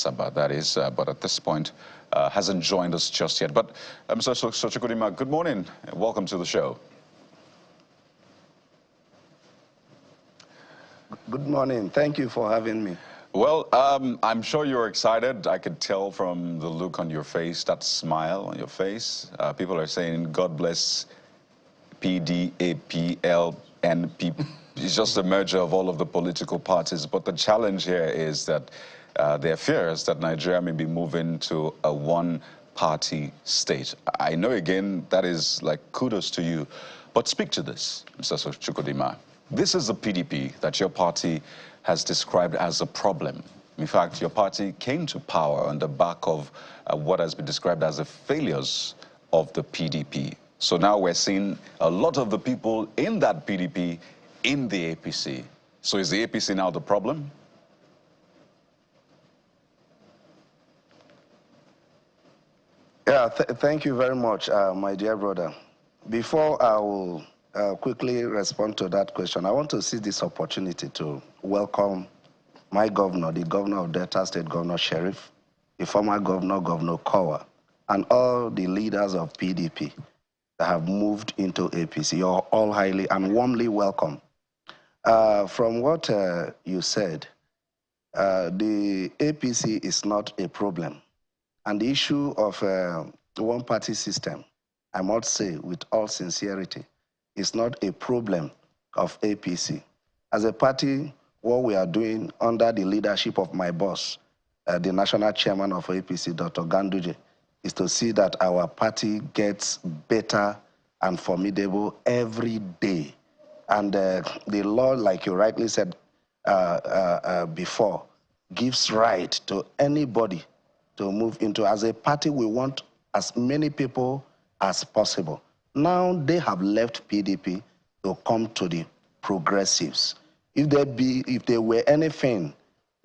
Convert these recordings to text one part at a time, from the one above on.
Asaba, that is, but at this point hasn't joined us just yet. But Mr. Chukwudima, good morning. Welcome to the show. Good morning. Thank you for having me. Well, I'm sure you're excited. I could tell from the look on your face, that smile on your face. People are saying, God bless PDP, LNP. It's just a merger of all of the political parties. But the challenge here is that there are fears that Nigeria may be moving to a one-party state. I know, again, that is like kudos to you. But speak to this, Mr. Chukwudima. This is the PDP that your party has described as a problem. In fact, your party came to power on the back of what has been described as the failures of the PDP. So now we're seeing a lot of the people in that PDP in the APC. So is the APC now the problem? Yeah, thank you very much, my dear brother. Before I will quickly respond to that question, I want to seize this opportunity to welcome my governor, the governor of Delta State, Governor Sheriff, the former governor, Governor Kowa, and all the leaders of PDP that have moved into APC. You're all highly and warmly welcome. From what you said, the APC is not a problem. And the issue of the one-party system, I must say with all sincerity, is not a problem of APC. As a party, what we are doing under the leadership of my boss, the national chairman of APC, Dr. Ganduje, is to see that our party gets better and formidable every day. And the law, like you rightly said before, gives right to anybody to move into. As a party, we want as many people as possible. Now they have left PDP to come to the progressives. If there were anything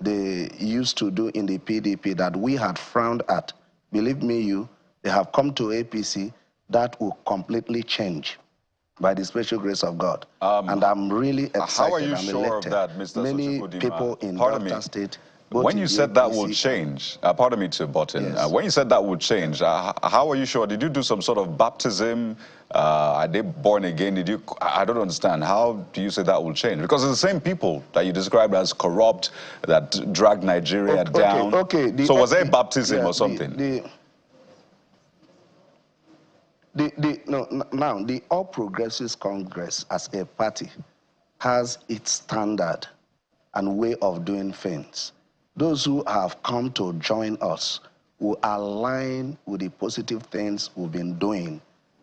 they used to do in the PDP that we had frowned at, believe me, they have come to APC, that will completely change by the special grace of God. And I'm really excited. How are you sure of that, Mr. Many people in Delta State, when you said that would change, pardon me to butt in, yes. When you said that would change, how are you sure? Did you do some sort of baptism? Are they born again? Did you? I don't understand. How do you say that will change? Because it's the same people that you described as corrupt, that dragged Nigeria down. Okay. So was there baptism or something? Now, the All Progressives Congress as a party has its standard and way of doing things. Those who have come to join us will align with the positive things we've been doing.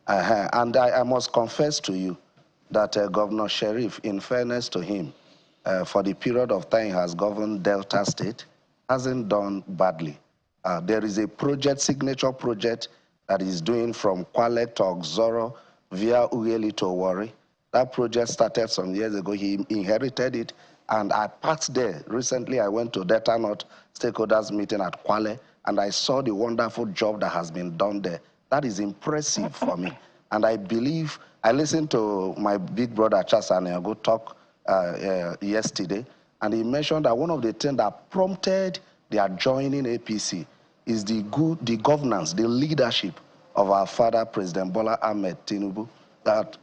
And I must confess to you that Governor Sheriff, in fairness to him, for the period of time he has governed Delta State, hasn't done badly. There is a project, signature project, that he's doing from Kwale to Oxoro via Ughelli to Warri. That project started some years ago. He inherited it, and I passed there. Recently, I went to Delta North stakeholders meeting at Kwale, and I saw the wonderful job that has been done there. That is impressive for me. And I believe, I listened to my big brother Charles Aneago talk yesterday, and he mentioned that one of the things that prompted their joining APC is the governance, the leadership of our father, President Bola Ahmed Tinubu,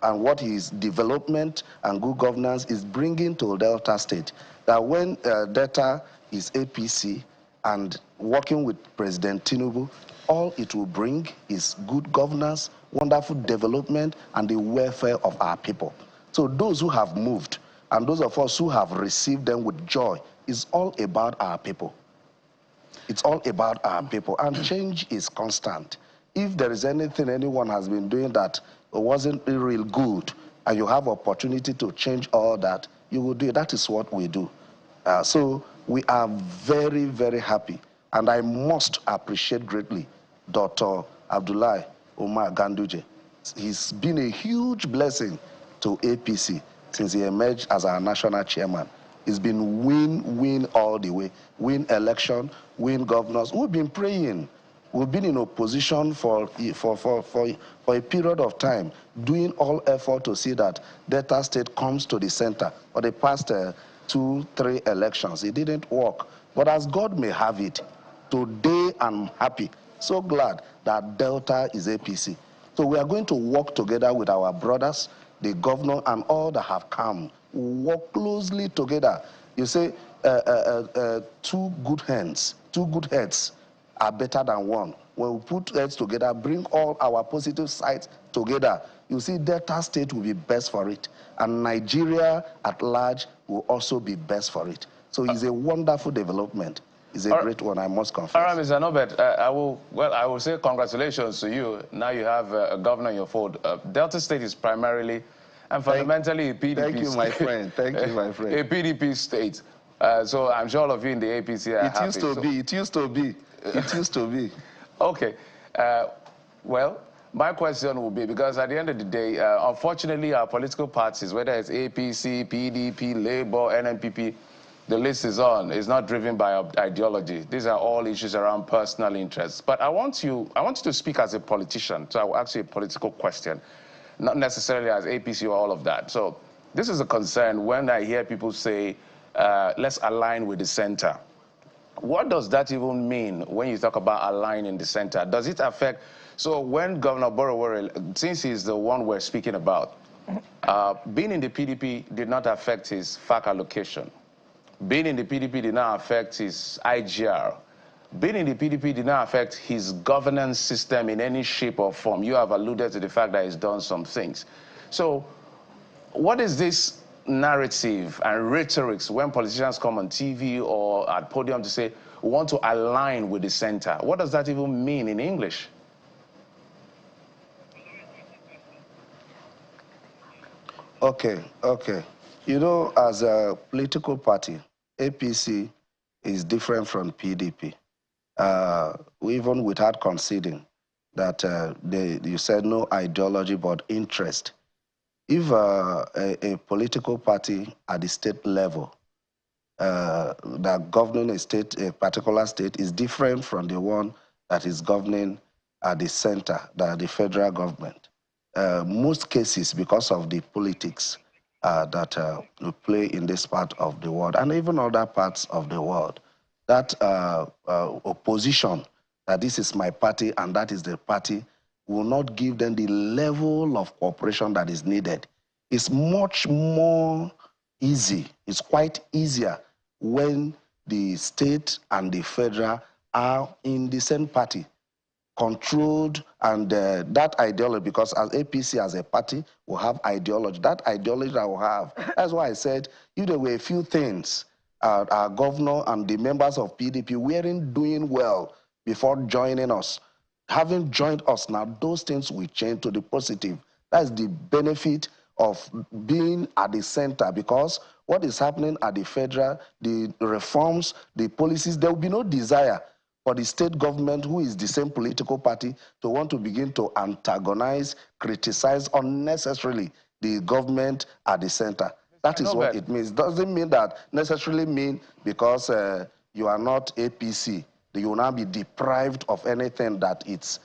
and what his development and good governance is bringing to Delta State. That when Delta is APC and working with President Tinubu, all it will bring is good governance, wonderful development, and the welfare of our people. So those who have moved, and those of us who have received them with joy, is all about our people. It's all about our people, and change is constant. If there is anything anyone has been doing that wasn't real good, and you have opportunity to change all that, you will do it. That is what we do. So we are very, very happy, and I must appreciate greatly Dr. Abdullahi Umar Ganduje. He's been a huge blessing to APC since he emerged as our national chairman. It's been win all the way. Win election, win governors. We've been praying. We've been in opposition for a period of time, doing all effort to see that Delta State comes to the center. For the past 2-3 elections, it didn't work. But as God may have it, today I'm happy, so glad that Delta is APC. So we are going to work together with our brothers, the governor, and all that have come. Work closely together. You say two good heads are better than one. When we put heads together, bring all our positive sides together, you see Delta State will be best for it. And Nigeria at large will also be best for it. So it's a wonderful development. It's a great one, I must confess. All right, Mr. Norbert, I will say congratulations to you. Now you have a governor in your fold. Delta State is primarily and fundamentally a PDP Thank you, my friend. Thank you, my friend. A PDP state. So I'm sure all of you in the APC are happy. It used to be. Okay. Well, my question will be, because at the end of the day, unfortunately, our political parties, whether it's APC, PDP, Labour, NNPP, the list is on. It's not driven by ideology. These are all issues around personal interests. But I want you to speak as a politician. So I will ask you a political question, not necessarily as APC or all of that. So this is a concern when I hear people say, let's align with the center. What does that even mean when you talk about aligning the center? Does it affect? So when Governor Borowore, since he's the one we're speaking about, being in the PDP did not affect his FAC allocation. Being in the PDP did not affect his IGR. Being in the PDP did not affect his governance system in any shape or form. You have alluded to the fact that he's done some things. So what is this narrative and rhetorics when politicians come on TV or at podium to say, we want to align with the center? What does that even mean in English? Okay. You know, as a political party, APC is different from PDP. Even without conceding that you said no ideology but interest. If a political party at the state level that governing a particular state is different from the one that is governing at the center, the federal government, most cases, because of the politics that we play in this part of the world and even other parts of the world, that opposition, that this is my party and that is the party, will not give them the level of cooperation that is needed. It's much more easy. It's quite easier when the state and the federal are in the same party, controlled, and that ideology, because as APC as a party will have ideology, that ideology that will have, that's why I said, if there were a few things our governor and the members of PDP weren't doing well before joining us, having joined us now, those things will change to the positive. That's the benefit of being at the center, because what is happening at the federal, the reforms, the policies, there will be no desire for the state government, who is the same political party, to want to begin to antagonize, criticize unnecessarily the government at the center. That is what it means. Doesn't mean that necessarily mean because you are not APC, that you will now be deprived of anything that it's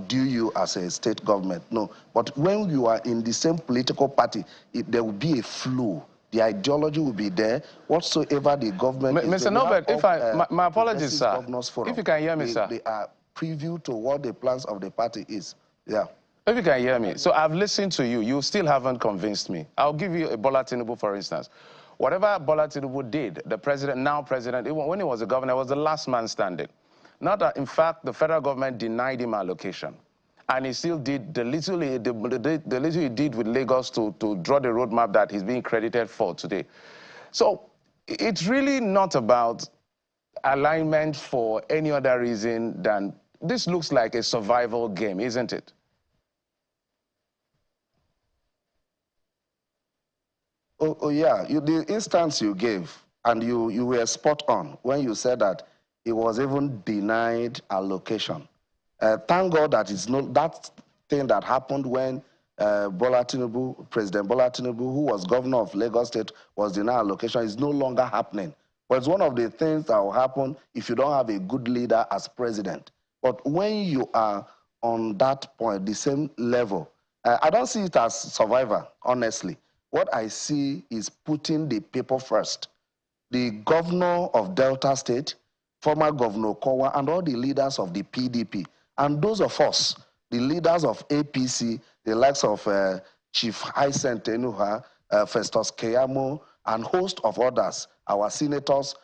due you as a state government. No, but when you are in the same political party, there will be a flow. The ideology will be there. Whatsoever the government is Mr. Norbert, my apologies, sir. If you can hear me, sir. They are preview to what the plans of the party is. Yeah. If you can hear me. So I've listened to you. You still haven't convinced me. I'll give you a Bola Tinubu, for instance. Whatever Bola Tinubu did, the president, now president, even when he was a governor, was the last man standing. Not that, in fact, the federal government denied him allocation. And he still did the little he did with Lagos to draw the roadmap that he's being credited for today. So it's really not about alignment for any other reason than this looks like a survival game, isn't it? Oh yeah, the instance you gave, and you were spot on when you said that he was even denied allocation. Thank God that it's not that thing that happened when President Bola Tinubu, who was governor of Lagos State, was denied allocation, is no longer happening. But it's one of the things that will happen if you don't have a good leader as president. But when you are on that point, the same level, I don't see it as survivor, honestly. What I see is putting the people first. The governor of Delta State, former Governor Kowa, and all the leaders of the PDP, and those of us, the leaders of APC, the likes of Chief Hyacinthe Enuha, Festus Keyamo, and host of others, our senators,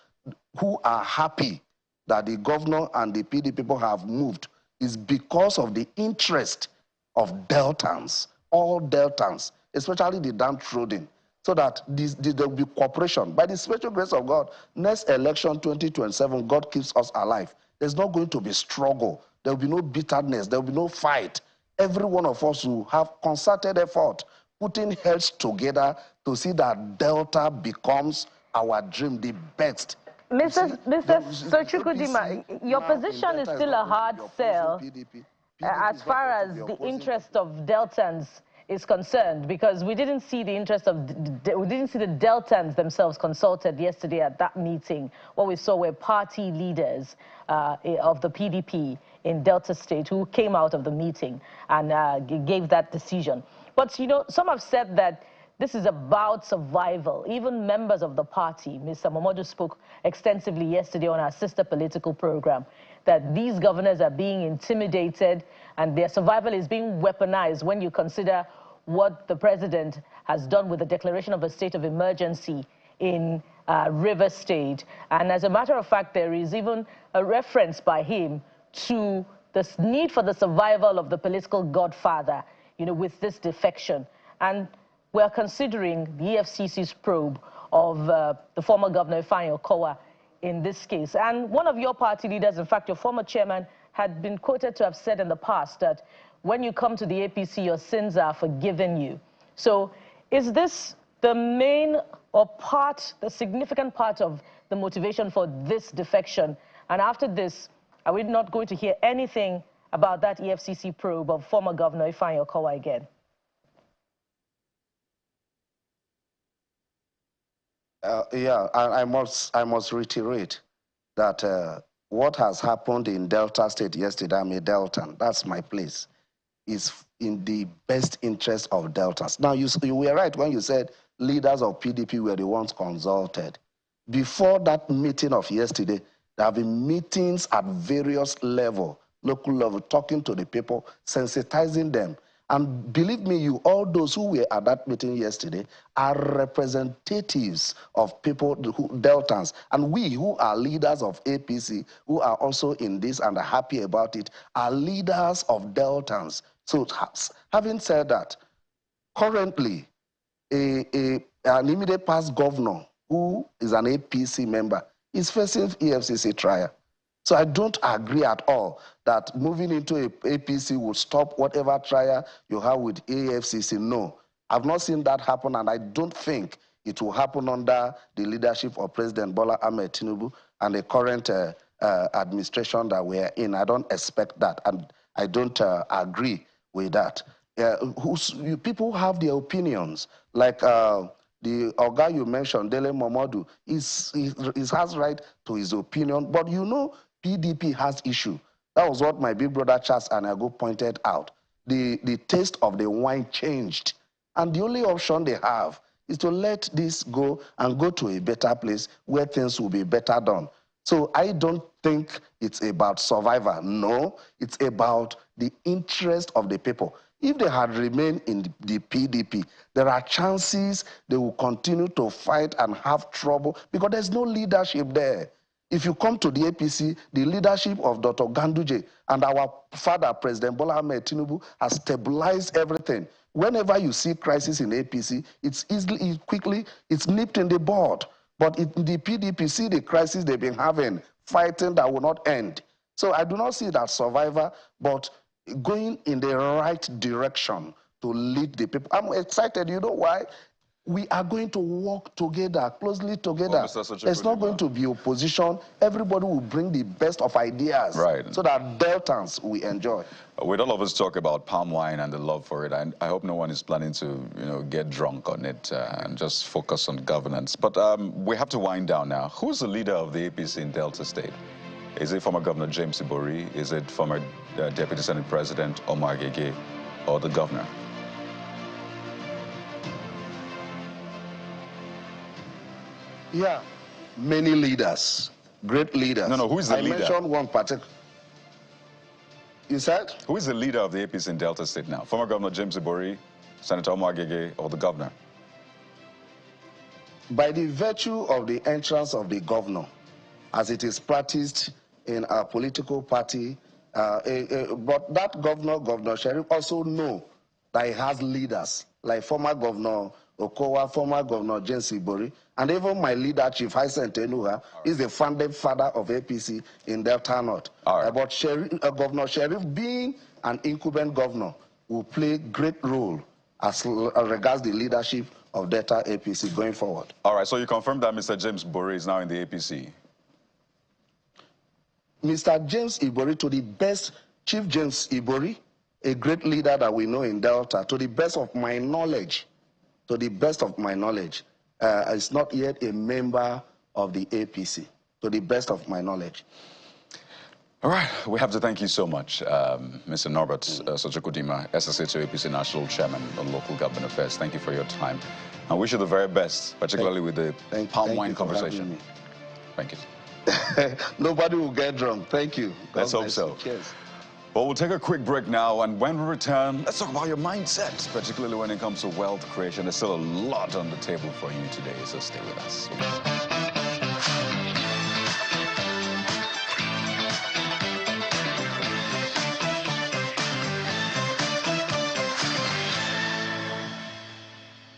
who are happy that the governor and the PD people have moved, is because of the interest of Deltans, all Deltans, especially the downtrodden, so that there will be cooperation. By the special grace of God, next election 2027, God keeps us alive. There's not going to be struggle. There will be no bitterness. There will be no fight. Every one of us will have concerted effort, putting heads together to see that Delta becomes our dream, the best. Mr. Sochukudima, your position is still a hard sell as far as the interest of Deltans is concerned, because we didn't see the interest of we didn't see the Deltans themselves consulted yesterday at that meeting. What we saw were party leaders of the PDP in Delta State who came out of the meeting and gave that decision. But you know, some have said that this is about survival. Even members of the party, Mr. Momodu spoke extensively yesterday on our sister political program, that these governors are being intimidated and their survival is being weaponized when you consider what the president has done with the declaration of a state of emergency in Rivers State. And as a matter of fact, there is even a reference by him to the need for the survival of the political godfather, you know, with this defection. And we're considering the EFCC's probe of the former governor, Ifeanyi Okowa, in this case. And one of your party leaders, in fact, your former chairman, had been quoted to have said in the past that when you come to the APC, your sins are forgiven you. So is this the main or part, the significant part of the motivation for this defection? And after this, are we not going to hear anything about that EFCC probe of former governor Ifeanyi Okowa again? Yeah, I must reiterate that what has happened in Delta State yesterday, I'm a Deltan, that's my place, is in the best interest of Deltas. Now, you were right when you said leaders of PDP were the ones consulted. Before that meeting of yesterday, there have been meetings at various levels, local level, talking to the people, sensitizing them. And believe me, all those who were at that meeting yesterday are representatives of people, Deltans. And we who are leaders of APC, who are also in this and are happy about it, are leaders of Deltans. So having said that, currently, an immediate past governor who is an APC member is facing EFCC trial. So I don't agree at all that moving into a APC will stop whatever trial you have with AFCC. No, I've not seen that happen, and I don't think it will happen under the leadership of President Bola Ahmed Tinubu and the current administration that we are in. I don't expect that, and I don't agree with that. People have their opinions, like the Oga you mentioned, Dele Momodu, he has right to his opinion, but you know PDP has issue. That was what my big brother Charles Anago pointed out. The taste of the wine changed, and the only option they have is to let this go and go to a better place where things will be better done. So I don't think it's about survivor. No, it's about the interest of the people. If they had remained in the PDP, there are chances they will continue to fight and have trouble because there's no leadership there. If you come to the APC, the leadership of Dr. Ganduje and our father, President Bola Ahmed Tinubu, has stabilized everything. Whenever you see crisis in APC, it's quickly nipped in the bud. But in the PDP, see the crisis they've been having, fighting that will not end. So I do not see that survivor, but going in the right direction to lead the people. I'm excited. You know why? We are going to work together, closely together. Well, There's not going to be opposition. Everybody will bring the best of ideas, right, so that Deltans will enjoy. With all of us talk about palm wine and the love for it, I hope no one is planning to, get drunk on it and just focus on governance. But we have to wind down now. Who's the leader of the APC in Delta State? Is it former Governor James Ibori? Is it former Deputy Senate President Omar Gege, or the governor? Yeah, many leaders. great leaders. No, who is the leader? I mentioned one particular. You said? Who is the leader of the APC in Delta State now? Former Governor James Ibori, Senator Omo Agege, or the governor? By the virtue of the entrance of the governor, as it is practiced in our political party, but that Governor Sheriff, also know that he has leaders, like former Governor Okowa, former Governor James Ibori, and even my leader, Chief Hyacinth Enuha, is the founding father of APC in Delta North. But Governor Sheriff, being an incumbent governor, will play great role as regards the leadership of Delta APC going forward. All right, so you confirm that Mr. James Ibori is now in the APC? Mr. James Ibori, to the best, Chief James Ibori, a great leader that we know in Delta, to the best of my knowledge, is not yet a member of the APC, to the best of my knowledge. All right, we have to thank you so much, Mr. Norbert Sochukudima, SSA to APC National Chairman on Local Government Affairs. Thank you for your time. I wish you the very best, particularly with the palm wine conversation. Thank you. Nobody will get drunk. Thank you. Let's hope so. Cheers. Well, we'll take a quick break now, and when we return, let's talk about your mindset, particularly when it comes to wealth creation. There's still a lot on the table for you today, so stay with us.